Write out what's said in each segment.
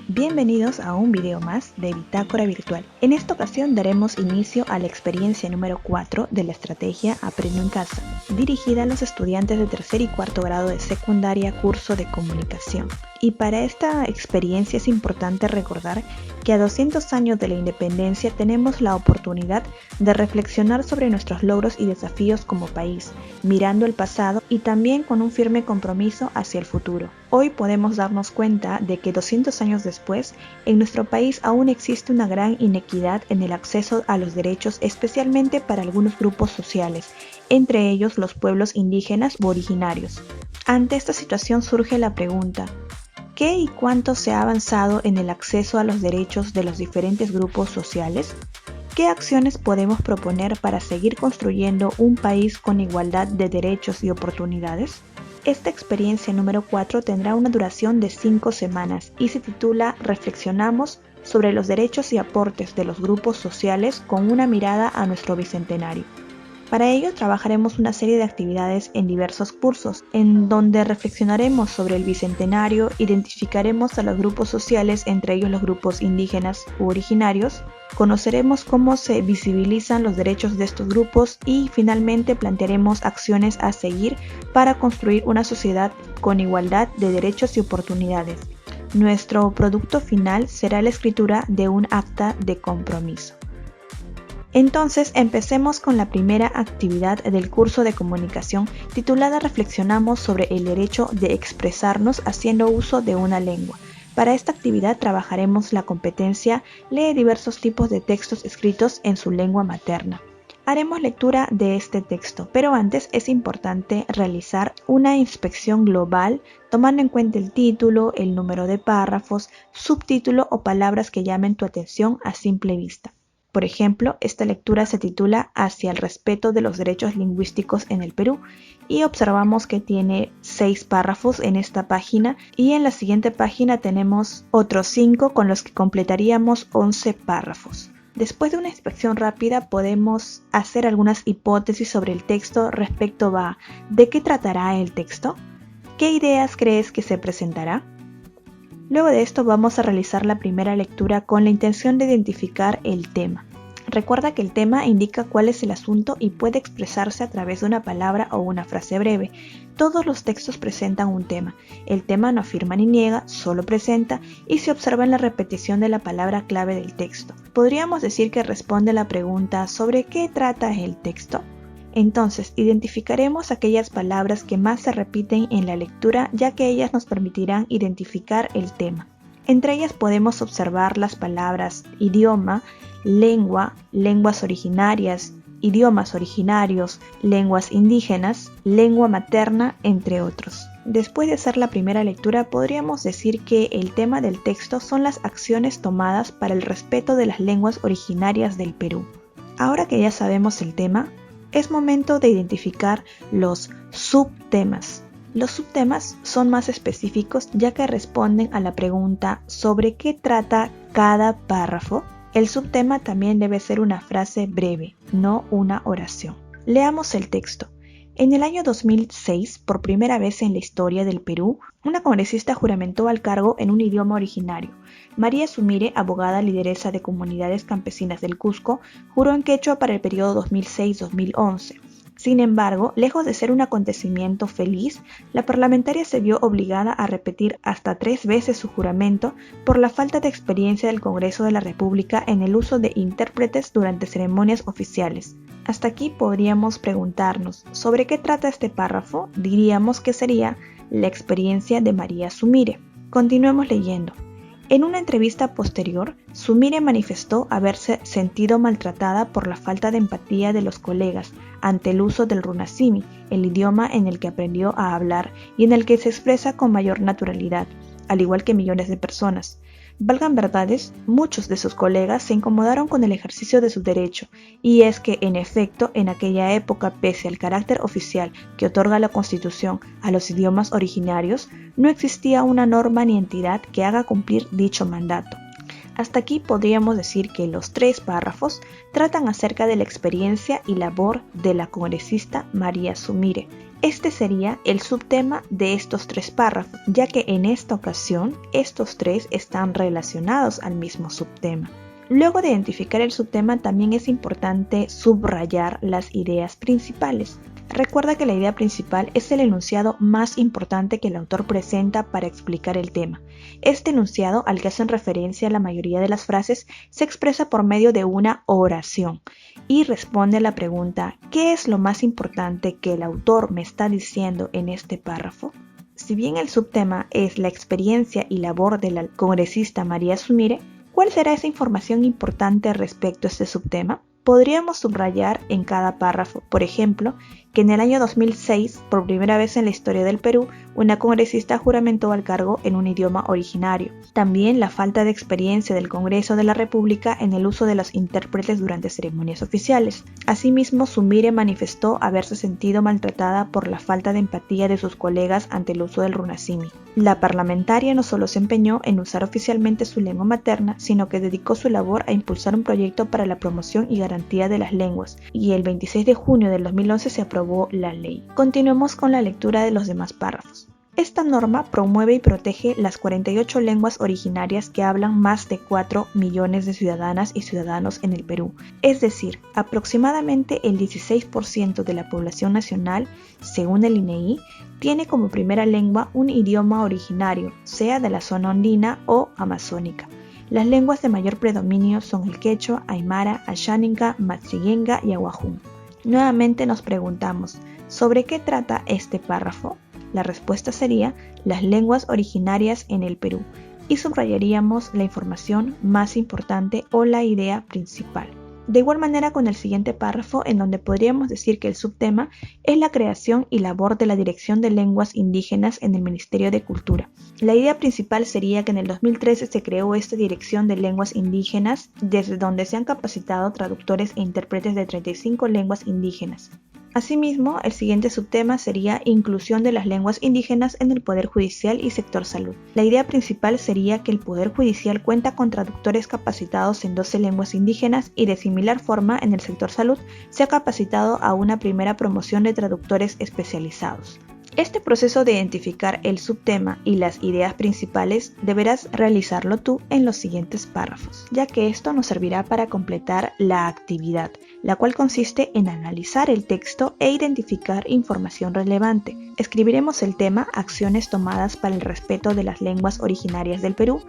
Bienvenidos a un video más de Bitácora Virtual. En esta ocasión daremos inicio a la experiencia número 4 de la estrategia Aprendo en Casa, dirigida a los estudiantes de tercer y cuarto grado de secundaria curso de comunicación. Y para esta experiencia es importante recordar que a 200 años de la independencia tenemos la oportunidad de reflexionar sobre nuestros logros y desafíos como país, mirando el pasado y también con un firme compromiso hacia el futuro. Hoy podemos darnos cuenta de que 200 años después, en nuestro país aún existe una gran inequidad en el acceso a los derechos, especialmente para algunos grupos sociales, entre ellos los pueblos indígenas u originarios. Ante esta situación surge la pregunta: ¿qué y cuánto se ha avanzado en el acceso a los derechos de los diferentes grupos sociales? ¿Qué acciones podemos proponer para seguir construyendo un país con igualdad de derechos y oportunidades? Esta experiencia número 4 tendrá una duración de 5 semanas y se titula Reflexionamos sobre los derechos y aportes de los grupos sociales con una mirada a nuestro bicentenario. Para ello trabajaremos una serie de actividades en diversos cursos, en donde reflexionaremos sobre el bicentenario, identificaremos a los grupos sociales, entre ellos los grupos indígenas u originarios, conoceremos cómo se visibilizan los derechos de estos grupos y finalmente plantearemos acciones a seguir para construir una sociedad con igualdad de derechos y oportunidades. Nuestro producto final será la escritura de un acta de compromiso. Entonces, empecemos con la primera actividad del curso de comunicación titulada Reflexionamos sobre el derecho de expresarnos haciendo uso de una lengua. Para esta actividad trabajaremos la competencia Lee diversos tipos de textos escritos en su lengua materna. Haremos lectura de este texto, pero antes es importante realizar una inspección global tomando en cuenta el título, el número de párrafos, subtítulo o palabras que llamen tu atención a simple vista. Por ejemplo, esta lectura se titula Hacia el respeto de los derechos lingüísticos en el Perú y observamos que tiene 6 párrafos en esta página y en la siguiente página tenemos otros 5 con los que completaríamos 11 párrafos. Después de una inspección rápida podemos hacer algunas hipótesis sobre el texto respecto a ¿de qué tratará el texto? ¿Qué ideas crees que se presentará? Luego de esto vamos a realizar la primera lectura con la intención de identificar el tema. Recuerda que el tema indica cuál es el asunto y puede expresarse a través de una palabra o una frase breve. Todos los textos presentan un tema. El tema no afirma ni niega, solo presenta y se observa en la repetición de la palabra clave del texto. Podríamos decir que responde a la pregunta ¿sobre qué trata el texto? Entonces, identificaremos aquellas palabras que más se repiten en la lectura, ya que ellas nos permitirán identificar el tema. Entre ellas podemos observar las palabras idioma, lengua, lenguas originarias, idiomas originarios, lenguas indígenas, lengua materna, entre otros. Después de hacer la primera lectura, podríamos decir que el tema del texto son las acciones tomadas para el respeto de las lenguas originarias del Perú. Ahora que ya sabemos el tema, es momento de identificar los subtemas. Los subtemas son más específicos ya que responden a la pregunta ¿sobre qué trata cada párrafo? El subtema también debe ser una frase breve, no una oración. Leamos el texto. En el año 2006, por primera vez en la historia del Perú, una congresista juramentó al cargo en un idioma originario. María Sumire, abogada lideresa de comunidades campesinas del Cusco, juró en quechua para el periodo 2006-2011. Sin embargo, lejos de ser un acontecimiento feliz, la parlamentaria se vio obligada a repetir hasta 3 veces su juramento por la falta de experiencia del Congreso de la República en el uso de intérpretes durante ceremonias oficiales. Hasta aquí podríamos preguntarnos, ¿sobre qué trata este párrafo? Diríamos que sería la experiencia de María Sumire. Continuemos leyendo. En una entrevista posterior, Sumire manifestó haberse sentido maltratada por la falta de empatía de los colegas ante el uso del runasimi, el idioma en el que aprendió a hablar y en el que se expresa con mayor naturalidad, al igual que millones de personas. Valgan verdades, muchos de sus colegas se incomodaron con el ejercicio de su derecho, y es que, en efecto, en aquella época, pese al carácter oficial que otorga la Constitución a los idiomas originarios, no existía una norma ni entidad que haga cumplir dicho mandato. Hasta aquí podríamos decir que los 3 párrafos tratan acerca de la experiencia y labor de la congresista María Sumire. Este sería el subtema de estos 3 párrafos, ya que en esta ocasión estos 3 están relacionados al mismo subtema. Luego de identificar el subtema, también es importante subrayar las ideas principales. Recuerda que la idea principal es el enunciado más importante que el autor presenta para explicar el tema. Este enunciado, al que hacen referencia la mayoría de las frases, se expresa por medio de una oración y responde a la pregunta: ¿qué es lo más importante que el autor me está diciendo en este párrafo? Si bien el subtema es la experiencia y labor de la congresista María Sumire, ¿cuál será esa información importante respecto a este subtema? Podríamos subrayar en cada párrafo, por ejemplo, que en el año 2006, por primera vez en la historia del Perú, una congresista juramentó al cargo en un idioma originario. También la falta de experiencia del Congreso de la República en el uso de los intérpretes durante ceremonias oficiales. Asimismo, Sumire manifestó haberse sentido maltratada por la falta de empatía de sus colegas ante el uso del runasimi. La parlamentaria no solo se empeñó en usar oficialmente su lengua materna, sino que dedicó su labor a impulsar un proyecto para la promoción y garantía de las lenguas, y el 26 de junio del 2011 se aprobó la ley. Continuemos con la lectura de los demás párrafos. Esta norma promueve y protege las 48 lenguas originarias que hablan más de 4 millones de ciudadanas y ciudadanos en el Perú, es decir, aproximadamente el 16% de la población nacional, según el INEI, tiene como primera lengua un idioma originario, sea de la zona andina o amazónica. Las lenguas de mayor predominio son el quechua, aymara, asháninka, matsillenga y aguajún. Nuevamente nos preguntamos, ¿sobre qué trata este párrafo? La respuesta sería las lenguas originarias en el Perú, y subrayaríamos la información más importante o la idea principal. De igual manera con el siguiente párrafo, en donde podríamos decir que el subtema es la creación y labor de la Dirección de Lenguas Indígenas en el Ministerio de Cultura. La idea principal sería que en el 2013 se creó esta Dirección de Lenguas Indígenas, desde donde se han capacitado traductores e intérpretes de 35 lenguas indígenas. Asimismo, el siguiente subtema sería inclusión de las lenguas indígenas en el Poder Judicial y sector salud. La idea principal sería que el Poder Judicial cuenta con traductores capacitados en 12 lenguas indígenas y de similar forma en el sector salud se ha capacitado a una primera promoción de traductores especializados. Este proceso de identificar el subtema y las ideas principales deberás realizarlo tú en los siguientes párrafos, ya que esto nos servirá para completar la actividad, la cual consiste en analizar el texto e identificar información relevante. Escribiremos el tema acciones tomadas para el respeto de las lenguas originarias del Perú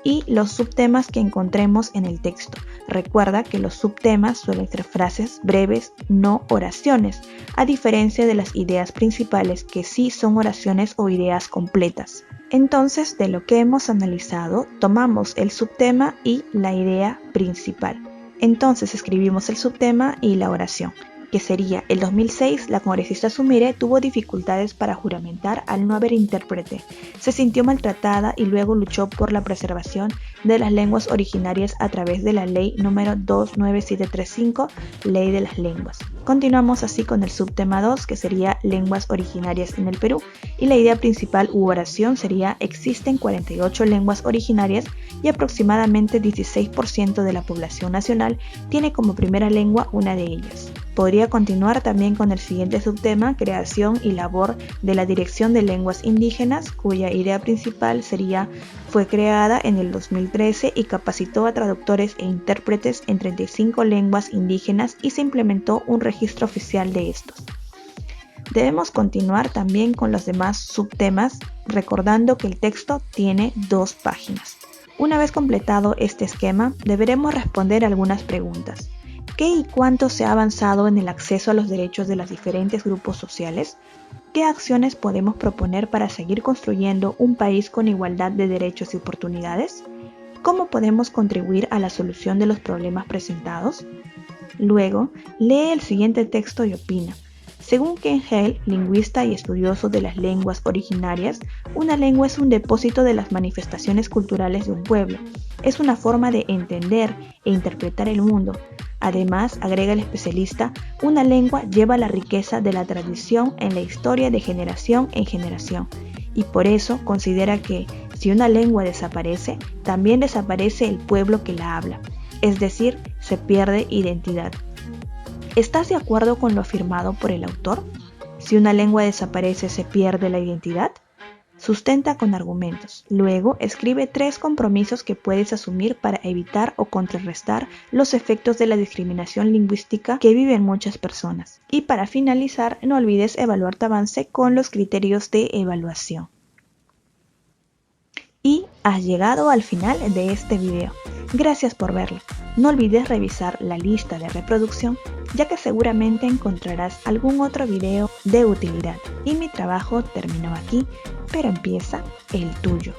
y los subtemas que encontremos en el texto. Recuerda que los subtemas suelen ser frases breves, no oraciones, a diferencia de las ideas principales que sí son oraciones o ideas completas. Entonces, de lo que hemos analizado, tomamos el subtema y la idea principal. Entonces escribimos el subtema y la oración, que sería: el 2006 la congresista Sumire tuvo dificultades para juramentar al no haber intérprete, se sintió maltratada y luego luchó por la preservación de las lenguas originarias a través de la ley número 29735, Ley de las Lenguas. Continuamos así con el subtema 2, que sería lenguas originarias en el Perú, y la idea principal u oración sería: existen 48 lenguas originarias y aproximadamente 16% de la población nacional tiene como primera lengua una de ellas. Podría continuar también con el siguiente subtema, creación y labor de la Dirección de Lenguas Indígenas, cuya idea principal sería: fue creada en el 2013 y capacitó a traductores e intérpretes en 35 lenguas indígenas y se implementó un registro oficial de estos. Debemos continuar también con los demás subtemas, recordando que el texto tiene 2 páginas. Una vez completado este esquema, deberemos responder algunas preguntas. ¿Qué y cuánto se ha avanzado en el acceso a los derechos de los diferentes grupos sociales? ¿Qué acciones podemos proponer para seguir construyendo un país con igualdad de derechos y oportunidades? ¿Cómo podemos contribuir a la solución de los problemas presentados? Luego, lee el siguiente texto y opina. Según Ken Hale, lingüista y estudioso de las lenguas originarias, una lengua es un depósito de las manifestaciones culturales de un pueblo. Es una forma de entender e interpretar el mundo. Además, agrega el especialista, una lengua lleva la riqueza de la tradición en la historia de generación en generación, y por eso considera que, Si una lengua desaparece, también desaparece el pueblo que la habla, es decir, se pierde identidad. ¿Estás de acuerdo con lo afirmado por el autor? Si una lengua desaparece, ¿se pierde la identidad? Sustenta con argumentos. Luego, escribe 3 compromisos que puedes asumir para evitar o contrarrestar los efectos de la discriminación lingüística que viven muchas personas. Y para finalizar, no olvides evaluar tu avance con los criterios de evaluación. Y has llegado al final de este video. Gracias por verlo. No olvides revisar la lista de reproducción, ya que seguramente encontrarás algún otro video de utilidad. Y mi trabajo terminó aquí, pero empieza el tuyo.